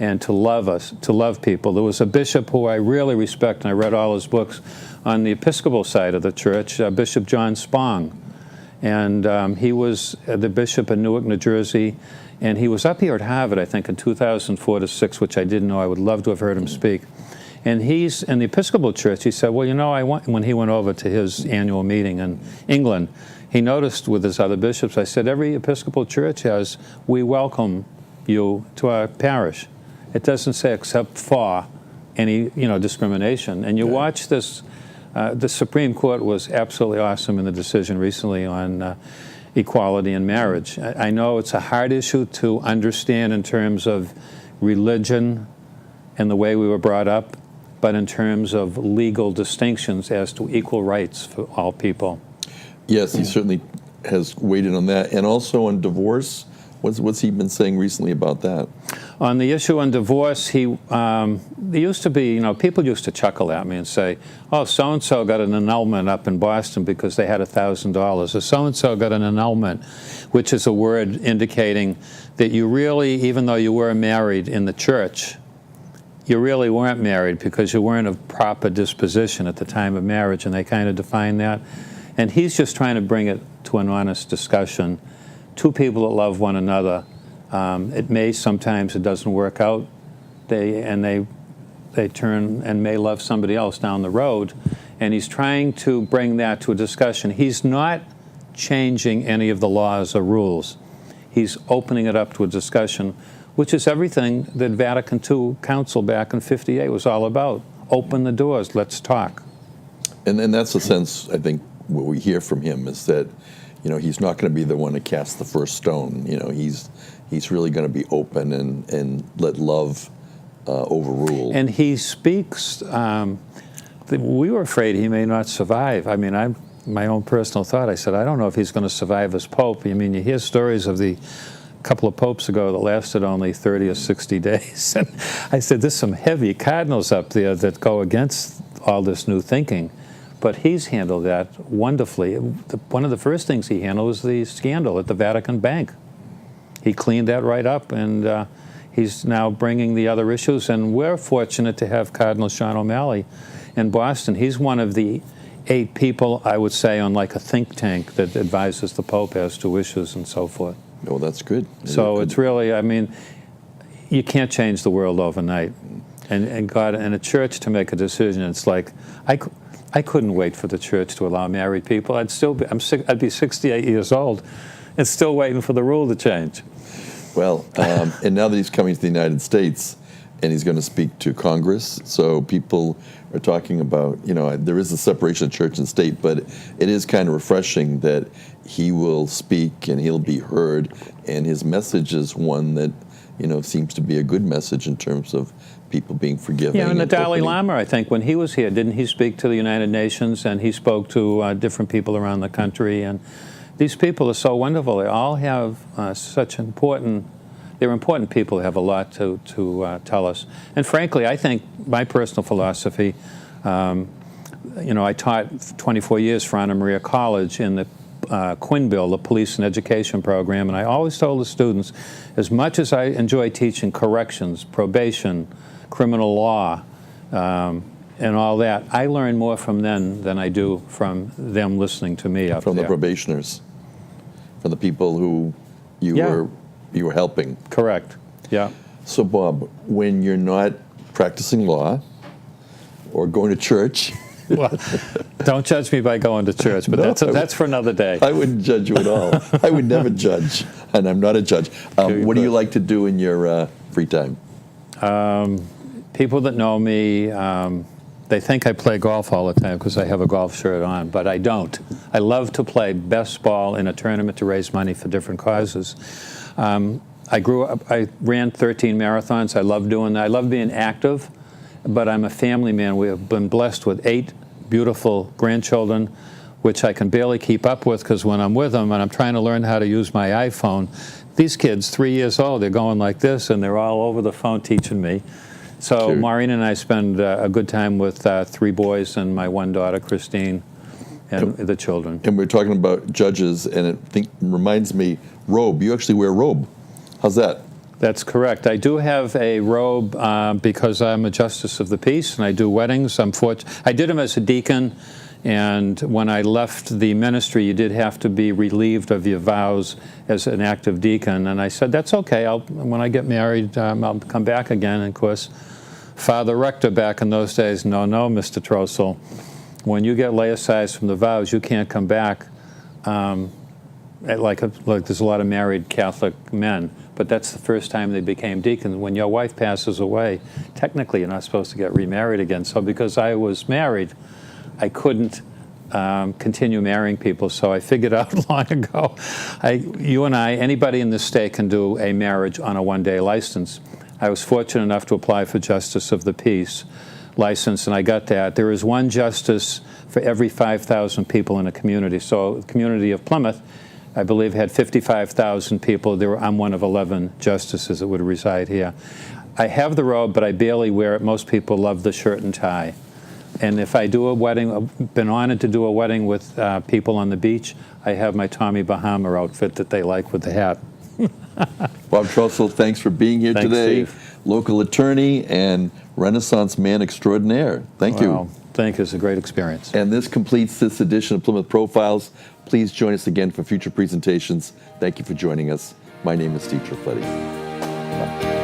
and to love us, to love people. There was a bishop who I really respect, and I read all his books on the Episcopal side of the church, Bishop John Spong. And he was the bishop in Newark, New Jersey, and he was up here at Harvard, I think, in 2004 to 6, which I didn't know. I would love to have heard him speak. And he's in the Episcopal Church. He said, well, you know, when he went over to his annual meeting in England, he noticed with his other bishops, I said, every Episcopal church has, we welcome you to our parish. It doesn't say except for any, discrimination. And you watch this, the Supreme Court was absolutely awesome in the decision recently on equality in marriage. I know it's a hard issue to understand in terms of religion and the way we were brought up, but in terms of legal distinctions as to equal rights for all people. Yes, he certainly has weighed in on that. And also on divorce, what's he been saying recently about that? On the issue on divorce, there used to be, people used to chuckle at me and say, oh, so-and-so got an annulment up in Boston because they had $1,000, or so-and-so got an annulment, which is a word indicating that you really, even though you were married in the church, you really weren't married because you weren't of proper disposition at the time of marriage, and they kind of define that. And he's just trying to bring it to an honest discussion. Two people that love one another, sometimes it doesn't work out, they turn and may love somebody else down the road, and he's trying to bring that to a discussion. He's not changing any of the laws or rules. He's opening it up to a discussion, which is everything that Vatican II Council back in '58 was all about. Open the doors, let's talk. And that's the sense, I think, what we hear from him is that, he's not going to be the one to cast the first stone. He's really going to be open and let love overrule. And he speaks, we were afraid he may not survive. I mean, my own personal thought, I said, I don't know if he's going to survive as Pope. I mean, you hear stories of the couple of popes ago that lasted only 30 or 60 days. And I said, there's some heavy cardinals up there that go against all this new thinking. But he's handled that wonderfully. One of the first things he handled was the scandal at the Vatican Bank. He cleaned that right up, and he's now bringing the other issues. And we're fortunate to have Cardinal Sean O'Malley in Boston. He's one of the 8 people, I would say, on like a think tank that advises the Pope as to issues and so forth. Oh, that's good. So it's really, I mean, you can't change the world overnight. And God, and a church to make a decision, it's like, I couldn't wait for the church to allow married people. I'd be 68 years old and still waiting for the rule to change. Well, and now that he's coming to the United States, and he's going to speak to Congress, so people are talking about, there is a separation of church and state, but it is kind of refreshing that he will speak and he'll be heard, and his message is one that, seems to be a good message in terms of people being forgiving. Yeah, and the Dalai Lama, I think, when he was here, didn't he speak to the United Nations, and he spoke to different people around the country, and these people are so wonderful. They all have such important, they're important people who have a lot to tell us. And frankly, I think my personal philosophy, I taught 24 years for Anna Maria College in the Quinn Bill, the Police and Education Program, and I always told the students, as much as I enjoy teaching corrections, probation, criminal law, and all that, I learn more from them than I do from them listening to me up from there. the probationers, from the people who you were helping. Correct. Yeah. So, Bob, when you're not practicing law or going to church, Well, don't judge me by going to church, but that's for another day. I wouldn't judge you at all. I would never judge, and I'm not a judge. What do you like to do in your free time? People that know me, they think I play golf all the time because I have a golf shirt on, but I don't. I love to play best ball in a tournament to raise money for different causes. I ran 13 marathons. I love doing that. I love being active, but I'm a family man. We have been blessed with 8 beautiful grandchildren, which I can barely keep up with because when I'm with them and I'm trying to learn how to use my iPhone, these kids, 3 years old, they're going like this, and they're all over the phone teaching me. So Maureen and I spend a good time with 3 boys and my 1 daughter, Christine, and the children. And we're talking about judges, and it reminds me, robe. You actually wear a robe. How's that? That's correct. I do have a robe because I'm a justice of the peace, and I do weddings. I did them as a deacon, and when I left the ministry, you did have to be relieved of your vows as an active deacon. And I said, that's okay. When I get married, I'll come back again. And of course, Father Rector back in those days, no, Mr. Trostel, when you get laicized from the vows, you can't come back. Like there's a lot of married Catholic men, but that's the first time they became deacons. When your wife passes away, technically you're not supposed to get remarried again. So because I was married, I couldn't continue marrying people. So I figured out long ago, you and I, anybody in this state can do a marriage on a 1-day license. I was fortunate enough to apply for Justice of the Peace license, and I got that. There is 1 justice for every 5,000 people in a community. So the community of Plymouth, I believe, had 55,000 people. I'm one of 11 justices that would reside here. I have the robe, but I barely wear it. Most people love the shirt and tie. And if I do a wedding, I've been honored to do a wedding with people on the beach, I have my Tommy Bahama outfit that they like with the hat. Bob Trostel, thanks for being here today. Steve. Local attorney and Renaissance man extraordinaire. Thank you. Thank you. It's a great experience. And this completes this edition of Plymouth Profiles. Please join us again for future presentations. Thank you for joining us. My name is Steve Trifletti. Bye.